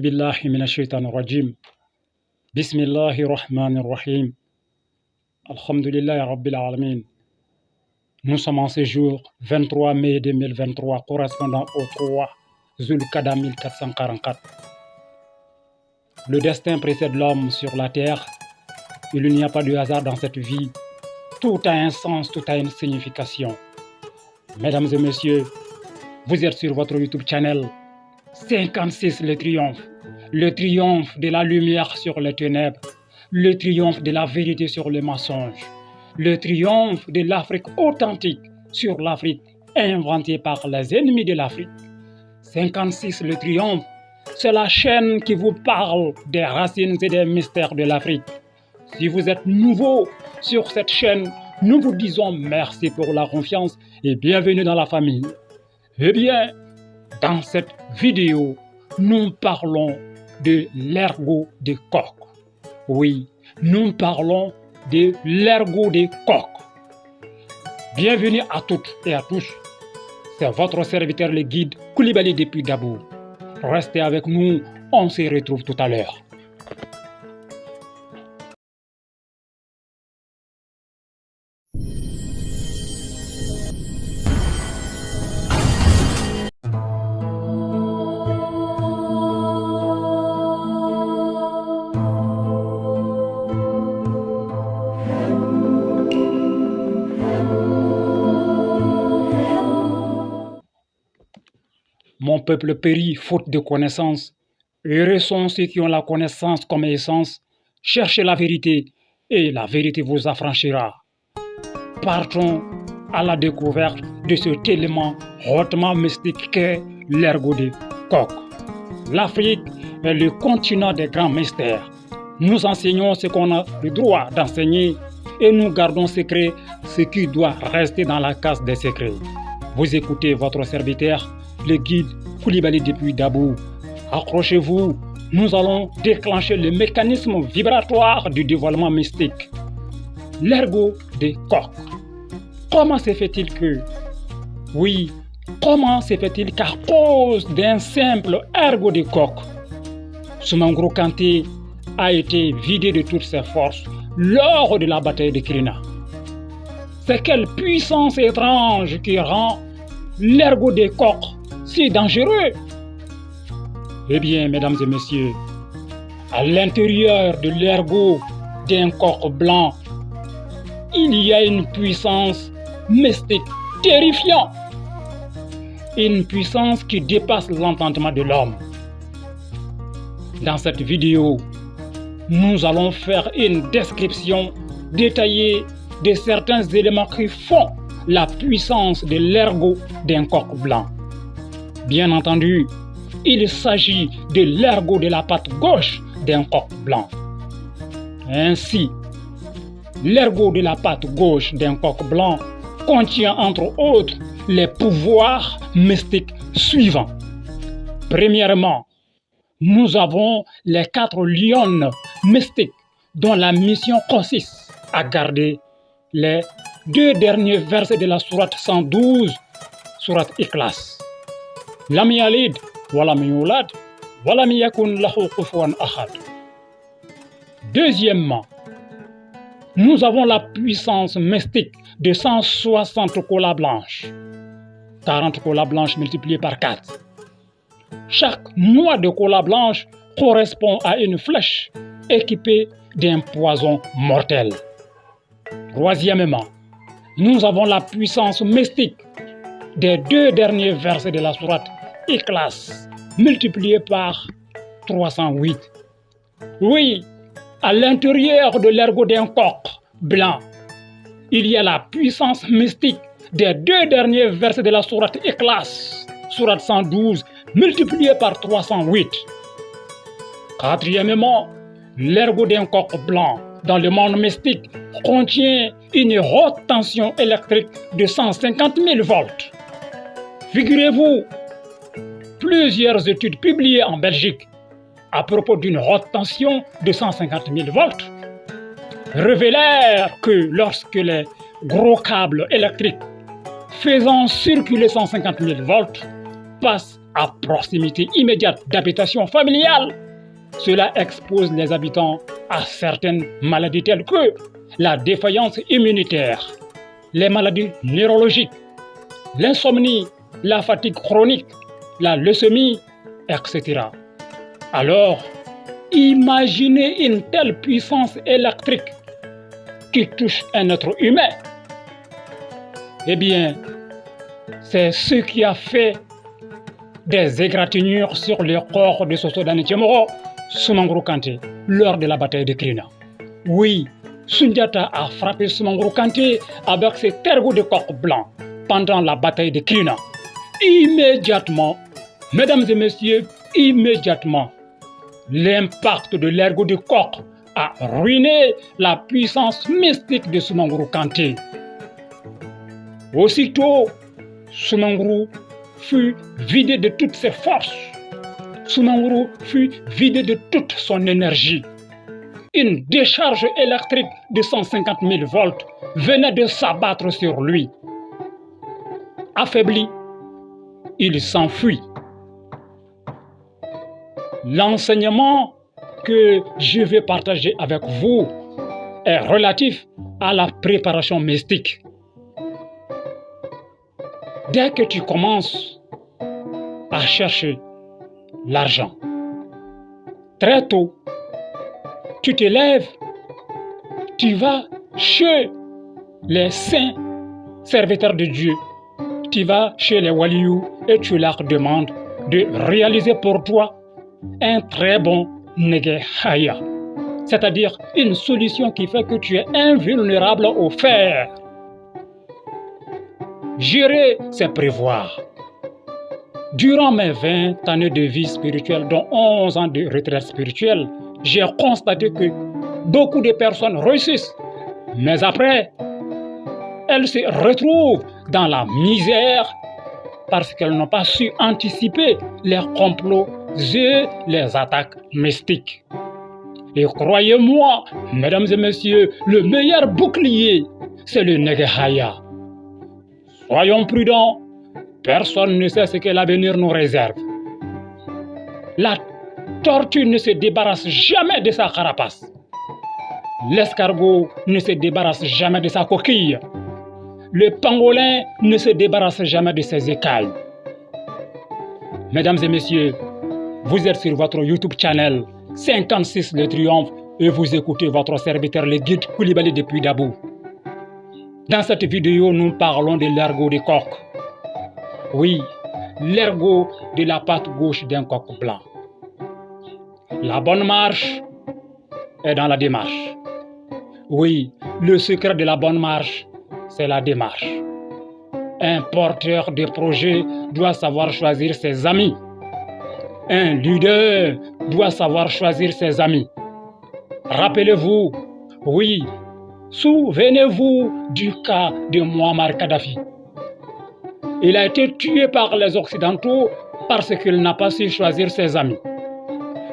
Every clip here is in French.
بالله من الشيطان الرجيم بسم الله الرحمن الرحيم الحمد لله رب العالمين. Nous sommes en ce jour 23 mai 2023 correspondant au 3 Zulqa'da 1444. Le destin précède l'homme sur la terre. Il n'y a pas de hasard dans cette vie. Tout a un sens, tout a une signification. Mesdames et messieurs, vous êtes sur votre YouTube channel 56 le triomphe de la lumière sur les ténèbres, le triomphe de la vérité sur le mensonge, le triomphe de l'Afrique authentique sur l'Afrique inventée par les ennemis de l'Afrique. 56 le triomphe, c'est la chaîne qui vous parle des racines et des mystères de l'Afrique. Si vous êtes nouveau sur cette chaîne, nous vous disons merci pour la confiance et bienvenue dans la famille. Eh bien, dans cette vidéo, nous parlons de l'ergot des coqs. Oui, nous parlons de l'ergot des coqs. Bienvenue à toutes et à tous. C'est votre serviteur le guide Koulibaly depuis Dabo. Restez avec nous, on se retrouve tout à l'heure. Mon peuple périt faute de connaissance. Heureux sont ceux qui ont la connaissance comme essence. Cherchez la vérité et la vérité vous affranchira. Partons à la découverte de cet élément hautement mystique qu'est l'ergot des coqs. L'Afrique est le continent des grands mystères. Nous enseignons ce qu'on a le droit d'enseigner et nous gardons secret ce qui doit rester dans la case des secrets. Vous écoutez votre serviteur, le guide Koulibaly depuis Dabo. Accrochez-vous, nous allons déclencher le mécanisme vibratoire du dévoilement mystique. L'ergot des coqs. Comment se fait-il que... Oui, comment se fait-il qu'à cause d'un simple ergot des coqs, Soumangro Kanté a été vidé de toutes ses forces lors de la bataille de Krina? C'est quelle puissance étrange qui rend l'ergot des coqs si dangereux? Eh bien, mesdames et messieurs, à l'intérieur de l'ergot d'un coq blanc, il y a une puissance mystique terrifiante. Une puissance qui dépasse l'entendement de l'homme. Dans cette vidéo, nous allons faire une description détaillée de certains éléments qui font la puissance de l'ergot d'un coq blanc. Bien entendu, il s'agit de l'ergot de la patte gauche d'un coq blanc. Ainsi, l'ergot de la patte gauche d'un coq blanc contient entre autres les pouvoirs mystiques suivants. Premièrement, nous avons les 4 lionnes mystiques dont la mission consiste à garder les 2 derniers versets de la sourate 112, sourate Ikhlas. Lam yalid wa lam yulad wa lam yakun lahu kufuwan ahad. Deuxièmement, nous avons la puissance mystique de 160 colas blanches. 40 colas blanches multipliées par 4. Chaque noix de cola blanche correspond à une flèche équipée d'un poison mortel. Troisièmement, nous avons la puissance mystique des 2 derniers versets de la sourate Ikhlas, multipliés par 308. Oui, à l'intérieur de l'ergot d'un coq blanc, il y a la puissance mystique des 2 derniers versets de la sourate Ikhlas, sourate 112, multipliés par 308. Quatrièmement, l'ergot d'un coq blanc dans le monde mystique contient une haute tension électrique de 150 000 volts. Figurez-vous, plusieurs études publiées en Belgique à propos d'une haute tension de 150 000 volts révélèrent que lorsque les gros câbles électriques faisant circuler 150 000 volts passent à proximité immédiate d'habitations familiales. Cela expose les habitants à certaines maladies telles que la défaillance immunitaire, les maladies neurologiques, l'insomnie, la fatigue chronique, la leucémie, etc. Alors, imaginez une telle puissance électrique qui touche un être humain. Eh bien, c'est ce qui a fait des égratignures sur le corps de Soso Dani Tiemoro, Soumangoro Kanté, lors de la bataille de Krina. Oui, Sundiata a frappé Soumangoro Kanté avec ses tergots de coq blanc pendant la bataille de Krina. Immédiatement, mesdames et messieurs, immédiatement, l'impact de l'ergot de coq a ruiné la puissance mystique de Soumangoro Kanté. Aussitôt, Soumangoro fut vidé de toutes ses forces. Soumangoro fut vidé de toute son énergie. Une décharge électrique de 150 000 volts venait de s'abattre sur lui. Affaibli, il s'enfuit. L'enseignement que je vais partager avec vous est relatif à la préparation mystique. Dès que tu commences à chercher l'argent, très tôt, tu te lèves, tu vas chez les saints serviteurs de Dieu, tu vas chez les walious et tu leur demandes de réaliser pour toi un très bon negehaya, c'est-à-dire une solution qui fait que tu es invulnérable au fer. Gérer, c'est prévoir. Durant mes 20 années de vie spirituelle, dont 11 ans de retraite spirituelle, j'ai constaté que beaucoup de personnes réussissent, mais après, elles se retrouvent dans la misère parce qu'elles n'ont pas su anticiper les complots et les attaques mystiques. Et croyez-moi, mesdames et messieurs, le meilleur bouclier, c'est le negehaya. Soyons prudents, personne ne sait ce que l'avenir nous réserve. La tortue ne se débarrasse jamais de sa carapace. L'escargot ne se débarrasse jamais de sa coquille. Le pangolin ne se débarrasse jamais de ses écailles. Mesdames et messieurs, vous êtes sur votre YouTube channel 56 Le Triomphe et vous écoutez votre serviteur le guide Koulibaly depuis Dabou. Dans cette vidéo, nous parlons de l'ergot du coq. Oui, l'ergot de la patte gauche d'un coq blanc. La bonne marche est dans la démarche. Oui, le secret de la bonne marche, c'est la démarche. Un porteur de projet doit savoir choisir ses amis. Un leader doit savoir choisir ses amis. Rappelez-vous, oui, souvenez-vous du cas de Muammar Kadhafi. Il a été tué par les Occidentaux parce qu'il n'a pas su choisir ses amis.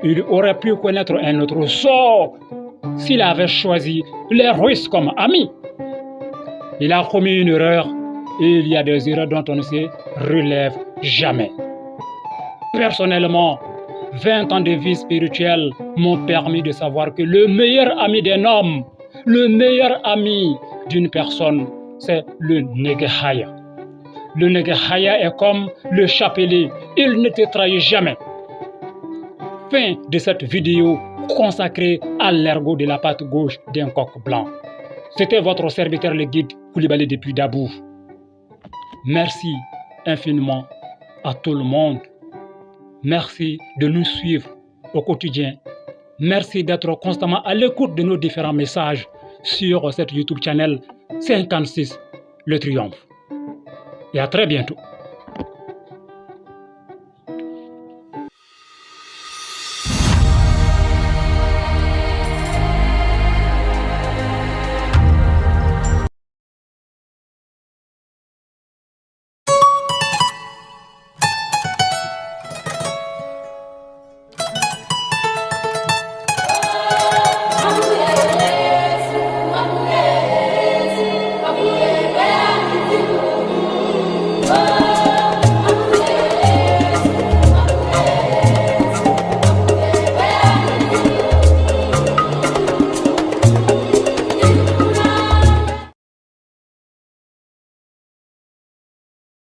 Il aurait pu connaître un autre sort s'il avait choisi les Russes comme amis. Il a commis une erreur et il y a des erreurs dont on ne se relève jamais. Personnellement, 20 ans de vie spirituelle m'ont permis de savoir que le meilleur ami d'un homme, le meilleur ami d'une personne, c'est le negehaya. Le negehaya est comme le chapelet, il ne te trahit jamais. Fin de cette vidéo consacrée à l'ergot de la patte gauche d'un coq blanc. C'était votre serviteur le guide Koulibaly depuis Dabou. Merci infiniment à tout le monde. Merci de nous suivre au quotidien. Merci d'être constamment à l'écoute de nos différents messages sur cette YouTube channel 56 Le Triomphe. Et à très bientôt.